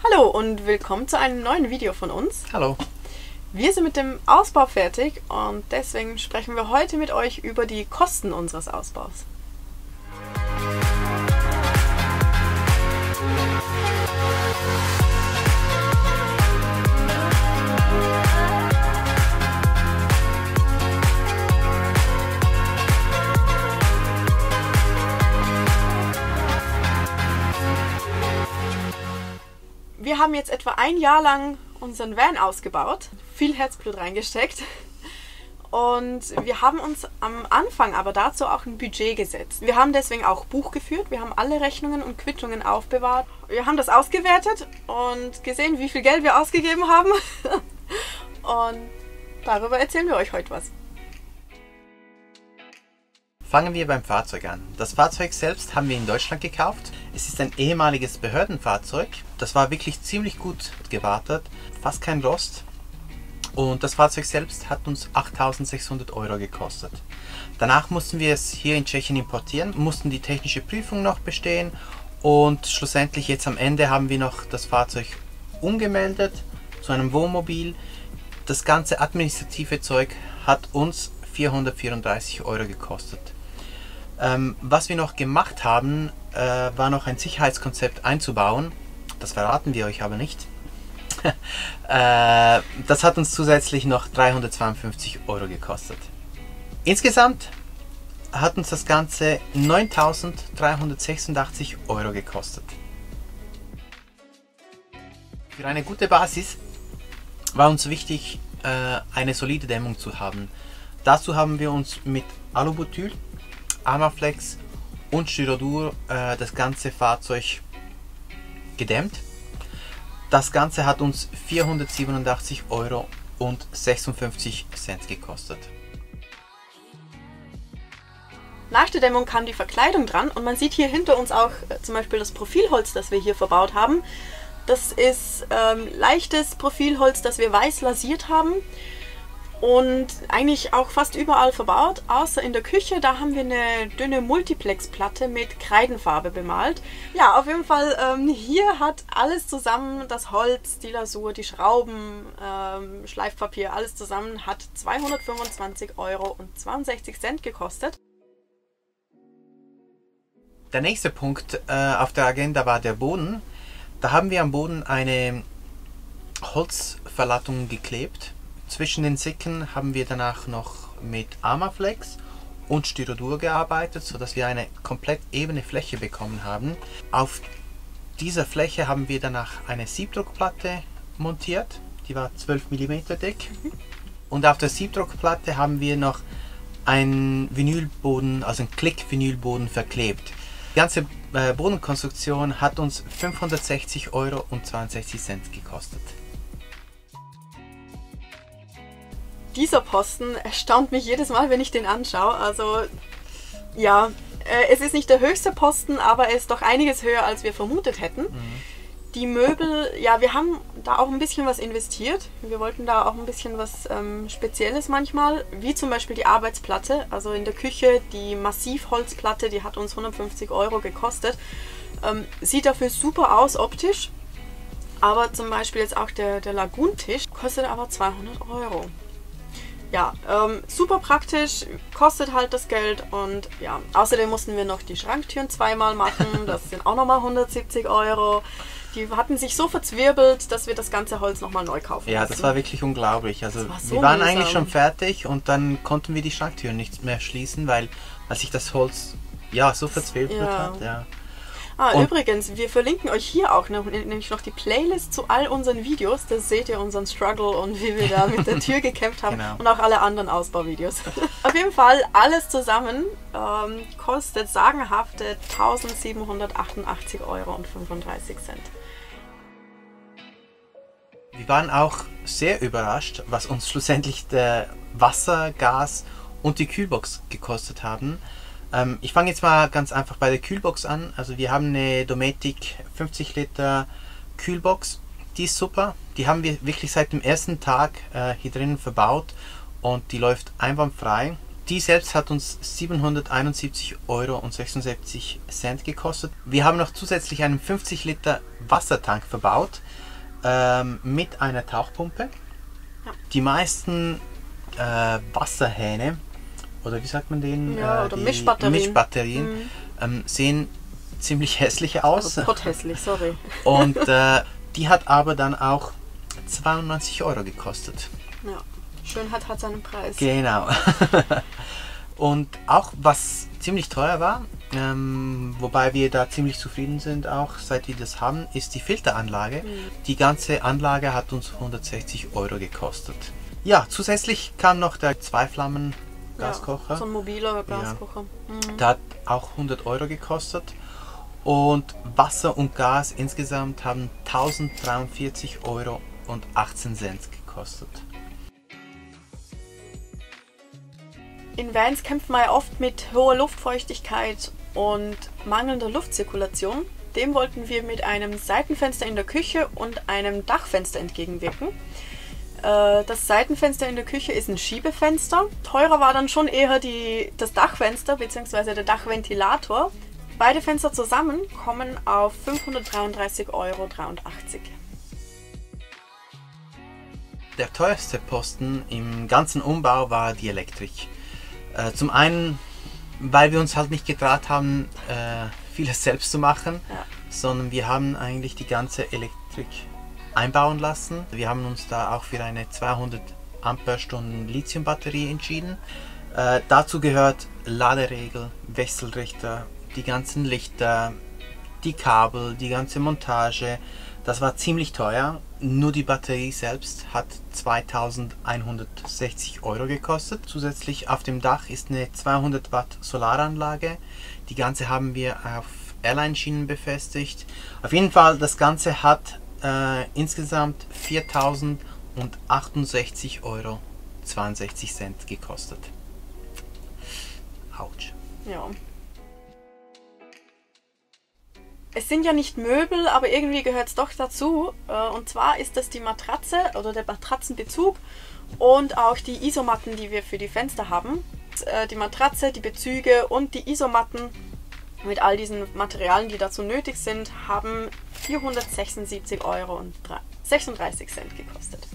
Hallo und willkommen zu einem neuen Video von uns. Hallo. Wir sind mit dem Ausbau fertig und deswegen sprechen wir heute mit euch über die Kosten unseres Ausbaus. Wir haben jetzt etwa ein Jahr lang unseren Van ausgebaut, viel Herzblut reingesteckt und wir haben uns am Anfang aber dazu auch ein Budget gesetzt. Wir haben deswegen auch Buch geführt, wir haben alle Rechnungen und Quittungen aufbewahrt. Wir haben das ausgewertet und gesehen, wie viel Geld wir ausgegeben haben und darüber erzählen wir euch heute was. Fangen wir beim Fahrzeug an. Das Fahrzeug selbst haben wir in Deutschland gekauft. Es ist ein ehemaliges Behördenfahrzeug. Das war wirklich ziemlich gut gewartet, fast kein Rost. Und das Fahrzeug selbst hat uns 8.600 € gekostet. Danach mussten wir es hier in Tschechien importieren, mussten die technische Prüfung noch bestehen und schlussendlich jetzt am Ende haben wir noch das Fahrzeug umgemeldet zu einem Wohnmobil. Das ganze administrative Zeug hat uns 434 € gekostet. Was wir noch gemacht haben, war noch ein Sicherheitskonzept einzubauen. Das verraten wir euch aber nicht. Das hat uns zusätzlich noch 352 € gekostet. Insgesamt hat uns das Ganze 9.386 € gekostet. Für eine gute Basis war uns wichtig, eine solide Dämmung zu haben. Dazu haben wir uns mit Alubutyl, Armaflex und Styrodur das ganze Fahrzeug gedämmt. Das Ganze hat uns 487,56 € gekostet. Nach der Dämmung kam die Verkleidung dran und man sieht hier hinter uns auch zum Beispiel das Profilholz, das wir hier verbaut haben. Das ist leichtes Profilholz, das wir weiß lasiert haben. Und eigentlich auch fast überall verbaut, außer in der Küche. Da haben wir eine dünne Multiplex-Platte mit Kreidenfarbe bemalt. Ja, auf jeden Fall, hier hat alles zusammen, das Holz, die Lasur, die Schrauben, Schleifpapier, alles zusammen hat 225,62 € gekostet. Der nächste Punkt auf der Agenda war der Boden. Da haben wir am Boden eine Holzverlattung geklebt. Zwischen den Sicken haben wir danach noch mit Armaflex und Styrodur gearbeitet, sodass wir eine komplett ebene Fläche bekommen haben. Auf dieser Fläche haben wir danach eine Siebdruckplatte montiert, die war 12 mm dick. Und auf der Siebdruckplatte haben wir noch einen Vinylboden, also einen Klick-Vinylboden verklebt. Die ganze Bodenkonstruktion hat uns 560,62 € gekostet. Dieser Posten erstaunt mich jedes Mal, wenn ich den anschaue. Also ja, es ist nicht der höchste Posten, aber er ist doch einiges höher, als wir vermutet hätten. Die Möbel, ja, wir haben da auch ein bisschen was investiert. Wir wollten da auch ein bisschen was Spezielles manchmal, wie zum Beispiel die Arbeitsplatte. Also in der Küche, die Massivholzplatte, die hat uns 150 € gekostet. Sieht dafür super aus optisch. Aber zum Beispiel jetzt auch der Laguntisch kostet aber 200 €. Ja, super praktisch, kostet halt das Geld und ja, außerdem mussten wir noch die Schranktüren zweimal machen, das sind auch nochmal 170 €. Die hatten sich so verzwirbelt, dass wir das ganze Holz nochmal neu kaufen mussten. Ja, das war wirklich unglaublich. Also so wir waren mühsam. eigentlich schon fertig und dann konnten wir die Schranktüren nicht mehr schließen, weil sich das Holz ja so verzwirbelt hat. Ja. Übrigens, wir verlinken euch hier auch nämlich noch die Playlist zu all unseren Videos. Da seht ihr unseren Struggle und wie wir da mit der Tür gekämpft haben. Genau. Und auch alle anderen Ausbauvideos. Auf jeden Fall, alles zusammen kostet sagenhafte 1.788,35 €. Wir waren auch sehr überrascht, was uns schlussendlich der Wasser, Gas und die Kühlbox gekostet haben. Ich fange jetzt mal ganz einfach bei der Kühlbox an. Also wir haben eine Dometic 50 Liter Kühlbox. Die ist super. Die haben wir wirklich seit dem ersten Tag hier drinnen verbaut und die läuft einwandfrei. Die selbst hat uns 771,76 Euro gekostet. Wir haben noch zusätzlich einen 50 Liter Wassertank verbaut mit einer Tauchpumpe. Ja. Die meisten Wasserhähne, oder wie sagt man denen? Ja, oder die Mischbatterien sehen ziemlich hässlich aus. Also hässlich, sorry. Und die hat aber dann auch 92 Euro gekostet. Ja, Schönheit hat seinen Preis. Genau. Und auch was ziemlich teuer war, wobei wir da ziemlich zufrieden sind, auch seit wir das haben, ist die Filteranlage. Die ganze Anlage hat uns 160 Euro gekostet. Ja, zusätzlich kam noch der Zweiflammen-Gaskocher. Ja, so ein mobiler Gaskocher. Ja. Der hat auch 100 Euro gekostet. Und Wasser und Gas insgesamt haben 1043,18 Euro gekostet. In Vans kämpft man ja oft mit hoher Luftfeuchtigkeit und mangelnder Luftzirkulation. Dem wollten wir mit einem Seitenfenster in der Küche und einem Dachfenster entgegenwirken. Das Seitenfenster in der Küche ist ein Schiebefenster. Teurer war dann schon eher das Dachfenster bzw. der Dachventilator. Beide Fenster zusammen kommen auf 533,83 Euro. Der teuerste Posten im ganzen Umbau war die Elektrik. Zum einen, weil wir uns halt nicht getraut haben, vieles selbst zu machen, sondern wir haben eigentlich die ganze Elektrik einbauen lassen. Wir haben uns da auch für eine 200 Ampere-Stunden Lithium-Batterie entschieden. Dazu gehört Laderegel, Wechselrichter, die ganzen Lichter, die Kabel, die ganze Montage. Das war ziemlich teuer. Nur die Batterie selbst hat 2160 Euro gekostet. Zusätzlich auf dem Dach ist eine 200 Watt Solaranlage. Die ganze haben wir auf Airline-Schienen befestigt. Auf jeden Fall, das Ganze hat insgesamt 4.068,62 Euro gekostet. Autsch. Ja. Es sind ja nicht Möbel, aber irgendwie gehört es doch dazu. Und zwar ist das die Matratze oder der Matratzenbezug und auch die Isomatten, die wir für die Fenster haben. Die Matratze, die Bezüge und die Isomatten mit all diesen Materialien, die dazu nötig sind, haben 476,36 Euro gekostet.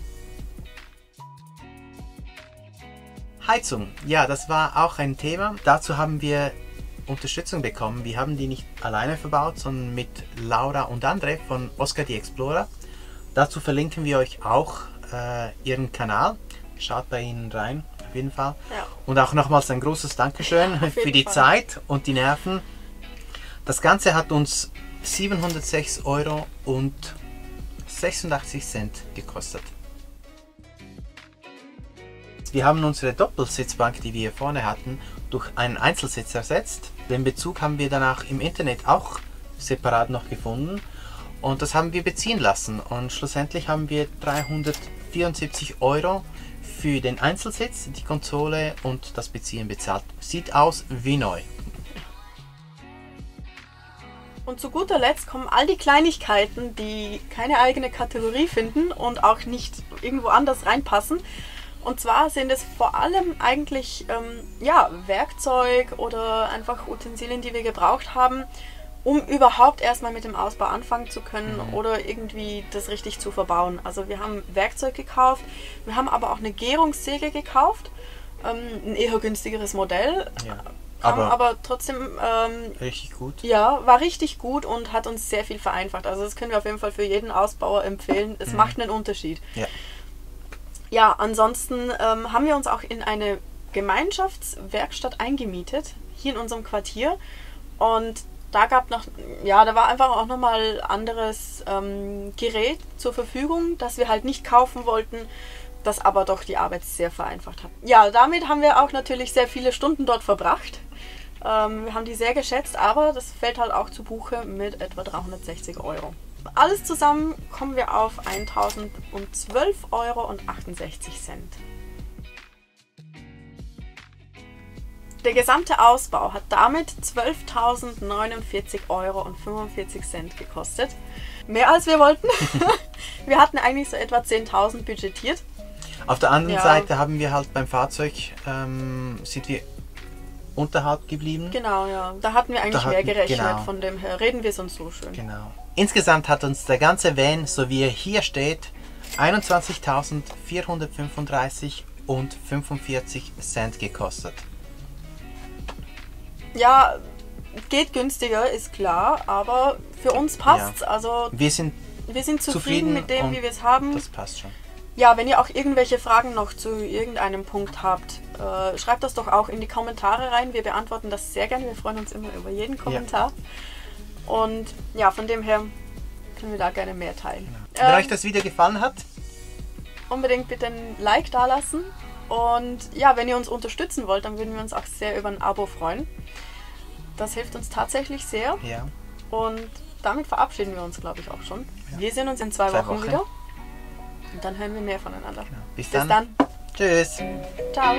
Heizung, ja, das war auch ein Thema. Dazu haben wir Unterstützung bekommen. Wir haben die nicht alleine verbaut, sondern mit Laura und André von Oscar the Explorer. Dazu verlinken wir euch auch ihren Kanal. Schaut bei ihnen rein, auf jeden Fall. Ja. Und auch nochmals ein großes Dankeschön für die Zeit und die Nerven. Das Ganze hat uns 706,86 Euro gekostet. Wir haben unsere Doppelsitzbank, die wir hier vorne hatten, durch einen Einzelsitz ersetzt. Den Bezug haben wir danach im Internet auch separat noch gefunden und das haben wir beziehen lassen. Und schlussendlich haben wir 374 Euro für den Einzelsitz, die Konsole und das Beziehen bezahlt. Sieht aus wie neu. Und zu guter Letzt kommen all die Kleinigkeiten, die keine eigene Kategorie finden und auch nicht irgendwo anders reinpassen. Und zwar sind es vor allem eigentlich Werkzeug oder einfach Utensilien, die wir gebraucht haben, um überhaupt erstmal mit dem Ausbau anfangen zu können oder irgendwie das richtig zu verbauen. Also wir haben Werkzeug gekauft, wir haben aber auch eine Gärungssäge gekauft, ein eher günstigeres Modell. Ja. Aber trotzdem richtig gut. Ja, war richtig gut und hat uns sehr viel vereinfacht. Also das können wir auf jeden Fall für jeden Ausbauer empfehlen. Es macht einen Unterschied. Ja. Ja, ansonsten haben wir uns auch in eine Gemeinschaftswerkstatt eingemietet, hier in unserem Quartier. Und da war einfach auch nochmal anderes Gerät zur Verfügung, das wir halt nicht kaufen wollten, das aber doch die Arbeit sehr vereinfacht hat. Ja, damit haben wir auch natürlich sehr viele Stunden dort verbracht. Wir haben die sehr geschätzt, aber das fällt halt auch zu Buche mit etwa 360 Euro. Alles zusammen kommen wir auf 1.012,68 Euro. Der gesamte Ausbau hat damit 12.049,45 Euro gekostet. Mehr als wir wollten. Wir hatten eigentlich so etwa 10.000 budgetiert. Auf der anderen Ja. Seite haben wir halt beim Fahrzeug, sind wir unterhalb geblieben. Genau, ja. Da hatten wir eigentlich mehr gerechnet, genau. von dem her reden wir es uns so schön. Genau. Insgesamt hat uns der ganze Van, so wie er hier steht, 21.435 und 45 Cent gekostet. Ja, geht günstiger, ist klar, aber für uns passt's. Also Wir sind wir sind zufrieden mit dem, und wie wir es haben. das passt schon. Ja, wenn ihr auch irgendwelche Fragen noch zu irgendeinem Punkt habt, schreibt das doch auch in die Kommentare rein. Wir beantworten das sehr gerne. Wir freuen uns immer über jeden Kommentar. Und ja, von dem her können wir da gerne mehr teilen. Wenn euch das Video gefallen hat, Unbedingt bitte ein Like dalassen. Und ja, wenn ihr uns unterstützen wollt, dann würden wir uns auch sehr über ein Abo freuen. Das hilft uns tatsächlich sehr. ja, Und damit verabschieden wir uns, glaube ich, auch schon. Ja. Wir sehen uns in 2 Wochen Wochen. wieder. Und dann hören wir mehr voneinander. bis Bis dann. dann. Tschüss. Ciao.